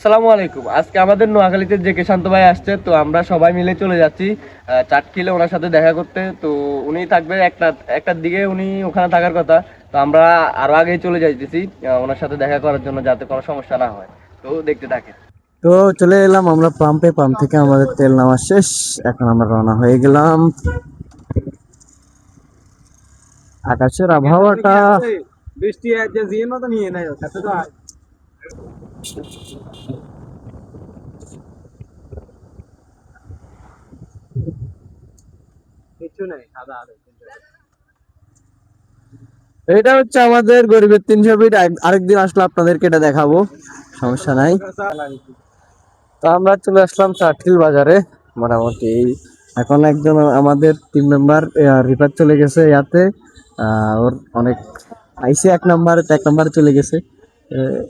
আসসালামু আলাইকুম। আজকে আমাদের নোয়াখালীতে জেকে শান্ত ভাই আসছে, তো আমরা সবাই মিলে চলে যাচ্ছি চাটখিলে ওনার সাথে দেখা করতে। তো উনি থাকবে একটার দিকে, উনি ওখানে থাকার কথা। তো আমরা আরো আগেই চলে যাইতেছি ওনার সাথে দেখা করার জন্য, যাতে কোনো সমস্যা না হয়। তো দেখতে থাকে। তো চলে এলাম আমরা পাম্পে। পাম্প থেকে আমাদের তেল নেওয়া শেষ। এখন আমরা রওনা হয়ে গেলাম। আকাশের আবহাওয়াটা বৃষ্টি যে জিয়ে মতো নিয়ে নেয় সাথে তো কিছু নেই, সাদা আলো। এটা হচ্ছে আমাদের গরিবের 300 ফিট। আরেকদিন আসলে আপনাদেরকে এটা দেখাবো, সমস্যা নাই। তো আমরা চলে আসলাম চাটখিল বাজারে মোটামুটি। এখন একজন আমাদের টিম মেম্বার রিফাত চলে গেছে ইয়াতে। ওর অনেক আইসে 1 নাম্বারে চলে গেছে। আহ,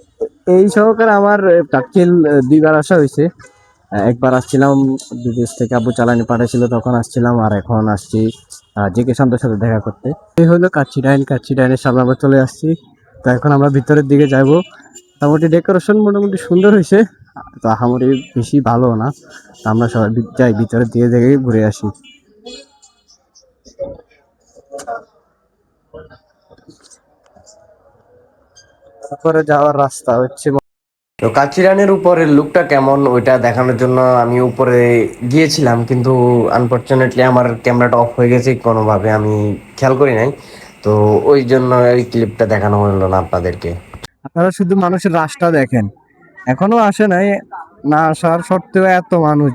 এই সহকারে আমার চাটখিল 2বার আসা হয়েছে। একবার আসছিলাম বিদেশ থেকে, আব্বু চালানি পাঠাইছিল, তখন আসছিলাম। আর এখন আসছি জেকে শান্তর সাথে দেখা করতে। এই হলো কাচ্চি ডাইন। কাচ্চি ডাইনের সামনে আমরা চলে আসছি। তো এখন আমরা ভিতরের দিকে যাব। মোটামুটি ডেকোরেশন মোটামুটি সুন্দর হয়েছে, তো আহামরি বেশি ভালো না। তো আমরা সবাই যাই ভিতরের দিকে দেখে ঘুরে আসি। তারপরে যাওয়ার রাস্তা হচ্ছে। তো কাচিরানের উপরের লুকটা কেমন ওইটা দেখানোর জন্য আমি উপরে গিয়েছিলাম, কিন্তু আনফরচুনেটলি আমার ক্যামেরাটা অফ হয়ে গেছে কোনোভাবে, আমি খেয়াল করি নাই। তো ওই জন্য এই ক্লিপটা দেখানো হলো না আপনাদেরকে। আপনারা শুধু মানুষের রাস্তা দেখেন, এখনো আসে নাই। না আসার সত্ত্বেও এত মানুষ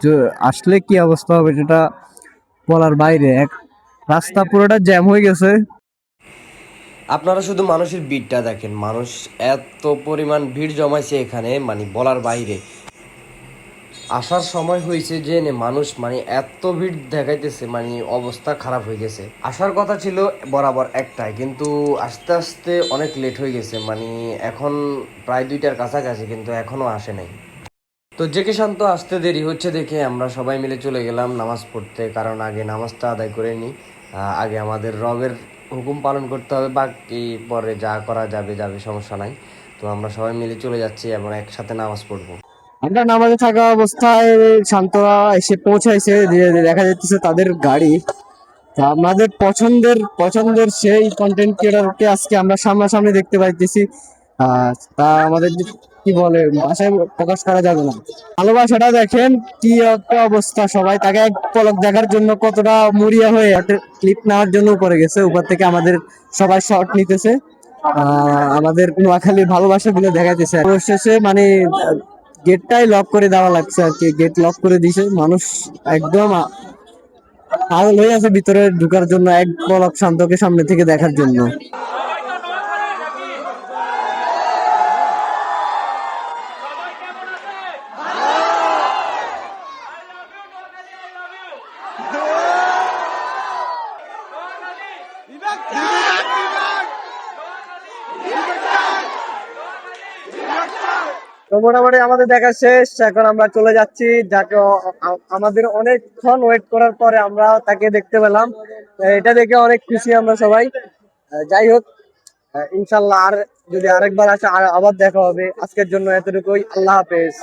আসলে কি অবস্থা হবে সেটা বলার বাইরে। এক রাস্তা পুরোটা জ্যাম হয়ে গেছে। আপনারা শুধু মানুষের ভিড়টা দেখেন, মানুষ এত পরিমাণ ভিড় জমাইছে এখানে, মানে বলার বাইরে। আসার সময় হয়েছে যে মানুষ মানে এত ভিড় দেখাইতেছে, মানে অবস্থা খারাপ হয়ে গেছে। আসার কথা ছিল বরাবর একটাই, কিন্তু আস্তে আস্তে অনেক লেট হয়ে গেছে, মানে এখন প্রায় 2টার কাছাকাছি, কিন্তু এখনো আসে নাই। তো জেকে শান্ত আসতে দেরি হচ্ছে দেখে আমরা সবাই মিলে চলে গেলাম নামাজ পড়তে, কারণ আগে নামাজটা আদায় করে নিই। আগে আমাদের রবের হুকুম পালন করতে হবে, বাকি পরে যা করা যাবে যাবে, সমস্যা নাই। তো আমরা সবাই মিলে চলে যাচ্ছি এবং একসাথে নামাজ পড়বো। আমরা নামাজে থাকা অবস্থায় শান্তরা এসে পৌঁছাইছে। দেখা যাচ্ছে তাদের গাড়ি। তা আমাদের পছন্দের পছন্দের সেই কন্টেন্ট ক্রিয়েটরকে আজকে আমরা সামনাসামনি দেখতে পাইতেছি। তা আমাদের কি বলে, ভাষায় প্রকাশ করা যাবে না। ভালোবাসাটা দেখেন কি একটা অবস্থা। সবাই তাকে এক পলক দেখার জন্য কতটা মরিয়া হয়ে ক্লিপ নেওয়ার জন্য উপরে গেছে। উপর থেকে আমাদের সবাই শর্ট নিতেছে, আমাদের নোয়াখালীর ভালোবাসা গুলো দেখাইতেছে। অবশেষে মানে গেটটাই লক করে দেওয়া লাগছে আর কি। গেট লক করে দিছে, মানুষ একদম পাগল হয়ে আছে ভিতরে ঢুকার জন্য, এক পলক শান্তকে সামনে থেকে দেখার জন্য। তো মোটামুটি আমাদের দেখা শেষ, এখন আমরা চলে যাচ্ছি। যাকে আমাদের অনেকক্ষণ ওয়েট করার পরে আমরা তাকে দেখতে পেলাম। এটা দেখে অনেক খুশি আমরা সবাই। যাই হোক, ইনশাল্লাহ আর যদি আরেকবার আসে আবার দেখা হবে। আজকের জন্য এতটুকুই, আল্লাহ হাফেজ।